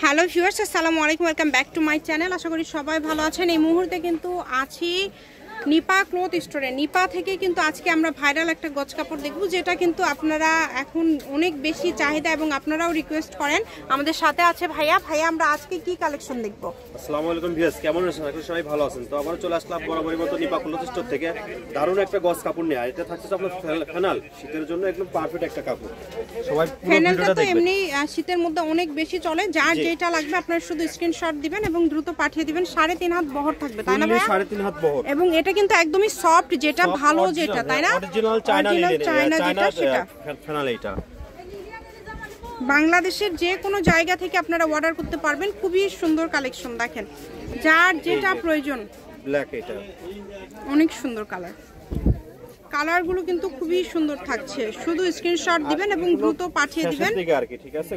Hello viewers, আসসালামু আলাইকুম, welcome back to my channel. আশা করি সবাই ভালো আছেন। এই মুহূর্তে কিন্তু আছি নিপা ক্লথ স্টোরে। নিপা থেকে কিন্তু আজকে আমরা ভাইরাল একটা গজ কাপড় দেখব, যেটা কিন্তু আপনারা এখন অনেক বেশি চাহিদা এবং আপনারাও রিকোয়েস্ট করেন। আমাদের সাথে আছে ভাইয়া। ভাইয়া, আমরা আজকে কি কালেকশন দেখব? আসসালামু আলাইকুম ভিউয়ার্স, কেমন আছেন? আশা করি সবাই ভালো আছেন। তো আমরা চলে আসলাম বরাবরের মতো নিপা ক্লথ স্টোর থেকে দারুণ একটা গজ কাপড় নিয়ে। এটা থাকছে আপনার ফেনাল, শীতের জন্য একদম পারফেক্ট একটা কাপড়। সবাই ফেনালটা তো এমনি শীতের মধ্যে অনেক বেশি চলে। যার যেটা লাগবে আপনারা শুধু স্ক্রিনশট দিবেন এবং দ্রুত পাঠিয়ে দিবেন। 3.5 হাত বহর থাকবে, তাই না ভাইয়া? 3.5 হাত বহর। এবং এটা কিন্তু একদমই সফট, যেটা ভালো, যেটা তাই না, অরিজিনাল চায়না যেটা সেটা ফেনাল। এটা বাংলাদেশের যে কোনো জায়গা থেকে আপনারা অর্ডার করতে পারবেন। খুবই সুন্দর কালেকশন, দেখেন যার যেটা প্রয়োজন। ব্ল্যাক, এটা অনেক সুন্দর কালারগুলো কিন্তু খুবই সুন্দর থাকছে। শুধু স্ক্রিনশট দিবেন এবং দ্রুত পাঠিয়ে দিবেন আর কি। ঠিক আছে,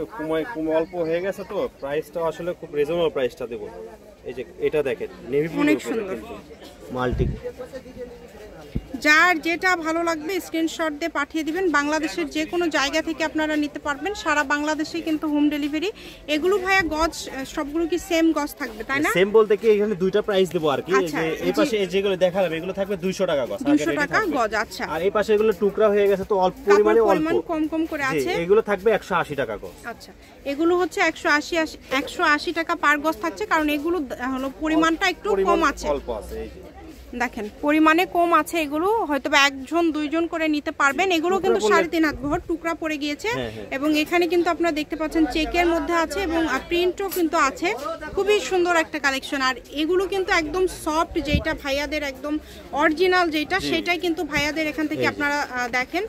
অল্প হয়ে গেছে তো প্রাইসটা আসলে খুব রিজনেবল প্রাইসটা দেব। এই যে এটা দেখেন, নেভি ব্লু, অনেক সুন্দর মাল্টি। যার যেটা ভালো লাগবে স্ক্রিনশট দিয়ে পাঠিয়ে দিবেন। বাংলাদেশের যে কোনো জায়গা থেকে আপনারা নিতে পারবেন, সারা বাংলাদেশে কিন্তু হোম ডেলিভারি। এগুলো ভাইয়া গজ সবগুলো কি সেম গজ থাকবে, তাই না? সেম বলতে কি এখানে দুইটা প্রাইস দেব আর কি। এই পাশে যেগুলো দেখালাম এগুলো থাকবে 200 টাকা গজ, 200 টাকা গজ। আচ্ছা, আর এই পাশে এগুলো টুকরা হয়ে গেছে তো অল্প পরিমাণে কম করে আছে। এগুলো থাকবে 180 টাকা গজ। আচ্ছা, এগুলো হচ্ছে 180 টাকা পার গজ থাকছে, কারণ এগুলো হলো পরিমাণটা একটু কম আছে, অল্প আছে। এই যে দেখেন পরিমাণে কম আছে। এগুলো হয়তো একজন দুইজন করে নিতে পারবেন। এগুলো কিন্তু 3.5 হাত বহর, টুকরা পড়ে গিয়েছে। এবং এখানে কিন্তু আপনারা দেখতে পাচ্ছেন চেকের মধ্যে আছে এবং প্রিন্টও কিন্তু আছে। খুবই সুন্দর একটা কালেকশন। আর এগুলো কিন্তু একদম সফট, যেটা ভাইয়াদের একদম অরিজিনাল যেটা, সেটাই কিন্তু ভাইয়াদের এখান থেকে আপনারা দেখেন।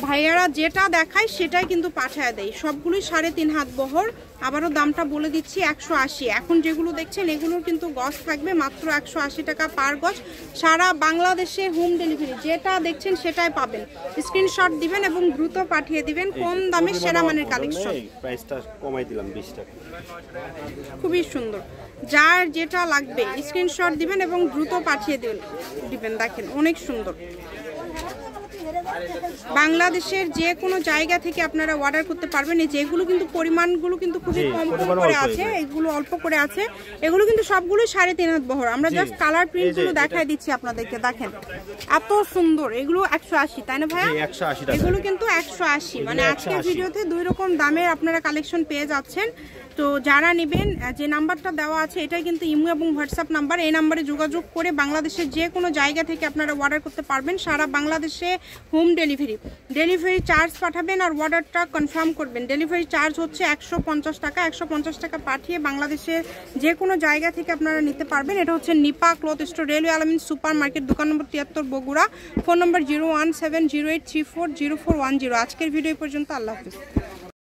ভাইয়ারা যেটা দেখায় সেটাই কিন্তু পাঠায় দেয়। সবগুলোই 3.5 হাত বহর। আবারও দামটা বলে দিচ্ছি, 180। এখন যেগুলো দেখছেন এগুলোর কিন্তু গজ থাকবে মাত্র 180 টাকা পার গজ। সারা বাংলাদেশে হোম ডেলিভারি, যেটা দেখছেন সেটাই পাবেন। স্ক্রিনশট দিবেন এবং দ্রুত পাঠিয়ে দিবেন। কম দামে সেরা মানের কালেকশন। প্রাইসটা কমাই দিলাম 20 টাকা। খুবই সুন্দর। যার যেটা লাগবে স্ক্রিনশট দিবেন এবং দ্রুত পাঠিয়ে দিবেন। দেখেন অনেক সুন্দর। বাংলাদেশের যে কোনো জায়গা থেকে আপনারা অর্ডার করতে পারবেন। এই যেগুলো কিন্তু পরিমাণগুলো কিন্তু খুবই কম করে আছে, এগুলো অল্প করে আছে। এগুলো কিন্তু সবগুলো 3.5 হাত বহর। আমরা জাস্ট কালার প্রিন্টগুলো দেখাই দিচ্ছি আপনাদেরকে। দেখেন এত সুন্দর। এগুলো 180, তাই না ভাইয়া? 180 টাকা। এগুলো কিন্তু 180। মানে আজকের ভিডিওতে 2 রকম দামের আপনারা কালেকশন পেয়ে যাচ্ছেন। তো যারা নেবেন, যে নাম্বারটা দেওয়া আছে এটাই কিন্তু ইমো এবং হোয়াটসঅ্যাপ নাম্বার। এই নাম্বারে যোগাযোগ করে বাংলাদেশের যে কোনো জায়গা থেকে আপনারা অর্ডার করতে পারবেন। সারা বাংলাদেশে হোম ডেলিভারি চার্জ পাঠাবেন আর অর্ডারটা কনফার্ম করবেন। ডেলিভারি চার্জ হচ্ছে 150 টাকা। 150 টাকা পাঠিয়ে বাংলাদেশের যে কোনো জায়গা থেকে আপনারা নিতে পারবেন। এটা হচ্ছে নিপা ক্লথ স্টোর, রেলওয়ে আলামিন সুপার মার্কেট, দোকান নম্বর 73, বগুড়া। ফোন নম্বর 01708340410। আজকের ভিডিও পর্যন্ত। আল্লাহ হাফেজ।